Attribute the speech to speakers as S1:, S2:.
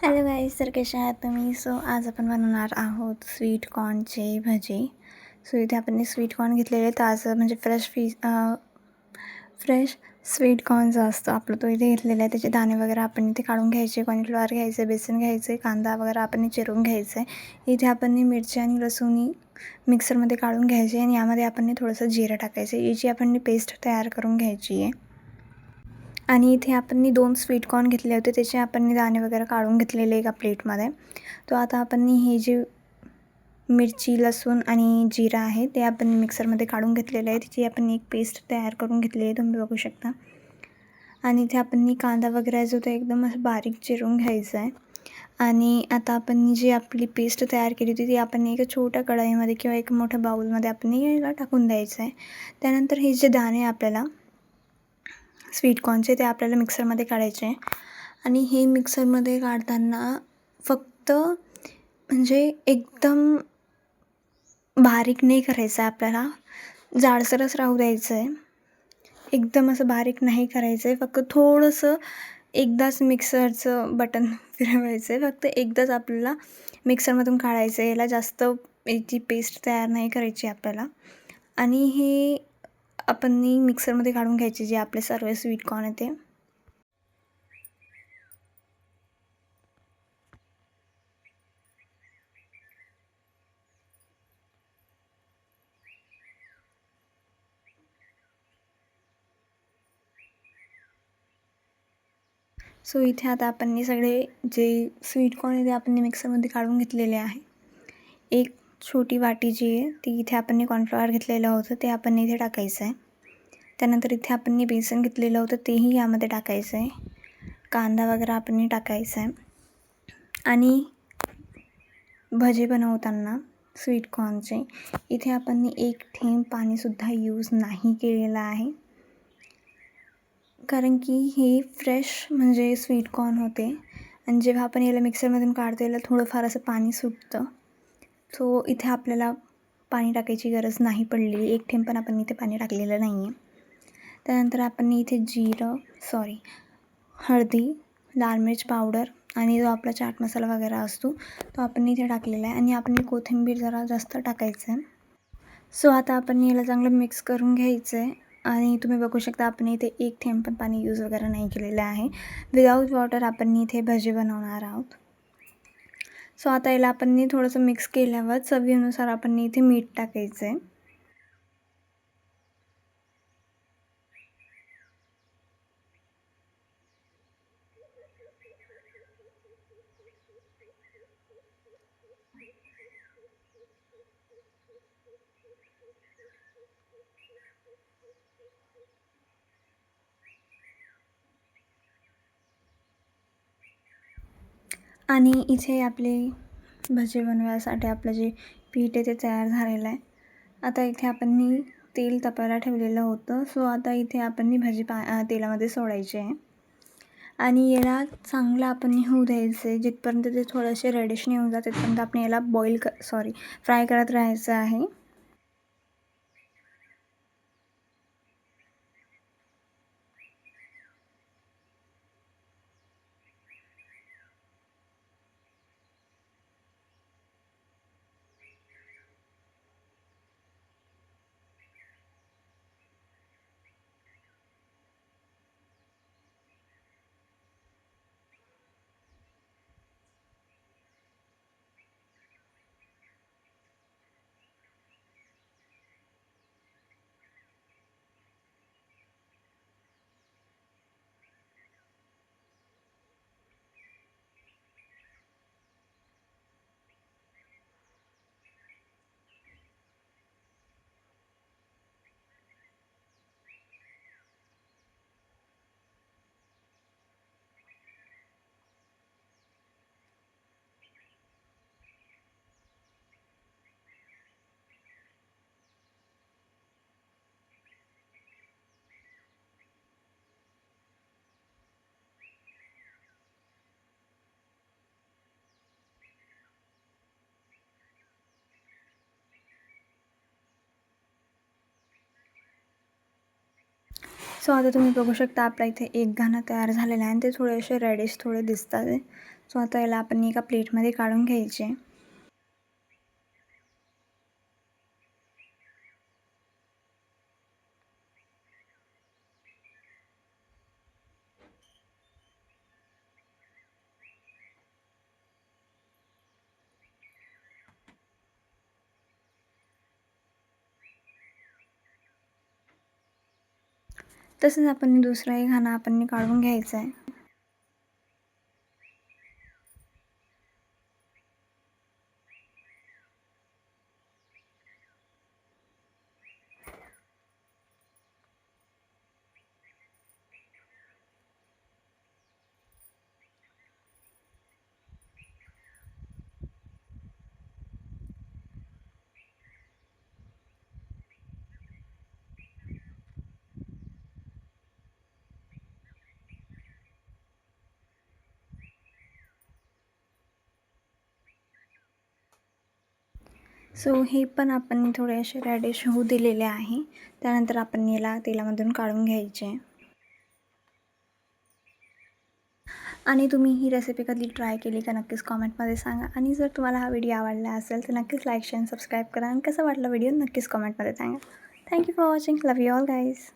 S1: Hello guys, तर कशा आहात तुम्ही? सो आज आपण बनवणार आहोत स्वीट कॉर्नचे भजी. सो इथे आपण स्वीट कॉर्न घेतलेले ताजं म्हणजे फ्रेश स्वीट कॉर्न जो असतो आपलं तो इथे घेतलेला आहे. त्याचे दाणे वगैरे आपण इथे काढून घ्यायचे, कॉर्नफ्लॉवर घ्यायचे, बेसन घ्यायचे, कांदा वगैरे आपण चिरून घ्यायचं आहे. इथे आपण मिरची आणि लसूण मिक्सरमध्ये काढून घ्यायचे आणि यामध्ये आपण थोडंसं जिरं टाकायचं. याची आपण पेस्ट तयार करून घ्यायची आहे. आणि इथे आपण 2 स्वीट कॉर्न घेतले होते, त्याचे आपण दाणे वगैरे काढून घेतलेले एका प्लेटमध्ये. तो आता आपण हे जे मिरची, लसूण आणि जिरा आहे ते आपण मिक्सरमध्ये काढून घेतलेलं आहे. त्याची आपण एक पेस्ट तयार करून घेतलेली आहे, तुम्ही बघू शकता. आणि इथे आपण कांदा वगैरे जो तो एकदम असं बारीक चिरून घ्यायचा आहे. आणि आता आपण जी आपली पेस्ट तयार केली होती ती आपण एका छोट्या कढईमध्ये किंवा एक मोठ्या बाउलमध्ये आपण याला टाकून द्यायचं आहे. त्यानंतर हे जे दाणे आपल्याला स्वीट कॉर्नचे ते आपल्याला मिक्सरमध्ये काढायचे आहे. आणि हे मिक्सरमध्ये काढताना फक्त म्हणजे एकदम बारीक नाही करायचं आहे, आपल्याला जाडसरच राहू द्यायचं आहे. एकदम असं बारीक नाही करायचं आहे, फक्त थोडंसं एकदाच मिक्सरचं बटन फिरवायचं आहे. फक्त एकदाच आपल्याला मिक्सरमधून काढायचं आहे, याला जास्त याची पेस्ट तयार नाही करायची आपल्याला. आणि हे आपण मिक्सरमध्ये काढून घ्यायचे जे आपले सर्व स्वीट कॉर्न आहे ते. सो इथे आता आपण सगळे जे स्वीट कॉर्न आहे ते आपण मिक्सरमध्ये काढून घेतलेले आहे. एक छोटी वाटी जी आहे ती इथे आपण कॉर्नफ्लॉवर घेतलेलं होतं ते आपण इथे टाकायचं आहे. त्यानंतर इथे आपण बेसन घेतलेलं होतं तेही यामध्ये टाकायचं आहे. कांदा वगैरे आपण टाकायचा आहे. आणि भजे बनवताना स्वीट कॉर्नचे इथे आपण एक थेंब पाणीसुद्धा यूज नाही केलेला आहे, कारण की हे फ्रेश म्हणजे स्वीट कॉर्न होते. आणि जेव्हा आपण याला मिक्सरमधून काढतो याला थोडंफार असं पाणी सुटतं. सो इथे आपल्याला पाणी टाकायची गरज नाही पडलेली, एक थेंब पण आपण इथे पाणी टाकलेलं नाही आहे. त्यानंतर आपण इथे हळदी, लाल मिर्च पावडर आणि जो आपला चाट मसाला वगैरे असतो तो आपण इथे टाकलेला आहे. आणि आपण कोथिंबीर जरा जास्त टाकायचं आहे. सो आता आपण याला चांगलं मिक्स करून घ्यायचं आहे. आणि तुम्ही बघू शकता आपण इथे एक थेंब पण पाणी यूज वगैरे नाही केलेलं आहे. विदाऊट वॉटर आपण इथे भजी बनवणार आहोत. सो आता याला आपण थोडंसं मिक्स केल्यावर चवीनुसार आपण इथे मीठ टाकायचं आहे. आणि इथे आपले भजी बनवायसाठी आपलं जे पीठ आहे ते तयार झालेलं आहे. आता इथे आपण तेल तापायला ठेवलेलं होतं. सो आता इथे आपण भजी तेलामध्ये सोडायचे आहे. आणि याला चांगलं आपण होऊ द्यायचं आहे, जिथपर्यंत ते थोडेसे रेडिश नाही होऊन जात तिथपर्यंत आपण याला फ्राय करत राहायचं आहे. सो आता तुम्ही बघू शकता आपल्या इथे एक घाणं तयार झालेलं आहे आणि ते थोडेसे रेडिश दिसतात आहे. सो आता याला आपण एका प्लेटमध्ये काढून घ्यायचे. तसंच आपण दुसराही खाना आपण काढून घ्यायचा आहे. सो हे पण आपण थोडे असे रॅडिश होऊ दिलेले आहे. त्यानंतर आपण याला तेलामधून काढून घ्यायचे. आणि तुम्ही ही रेसिपी कधी ट्राय केली का नक्कीच कॉमेंटमध्ये सांगा. आणि जर तुम्हाला हा व्हिडिओ आवडला असेल तर नक्कीच लाईक शेअर सबस्क्राईब करा. आणि कसा वाटला व्हिडिओ नक्कीच कॉमेंटमध्ये सांगा. Thank you for watching. Love you all guys.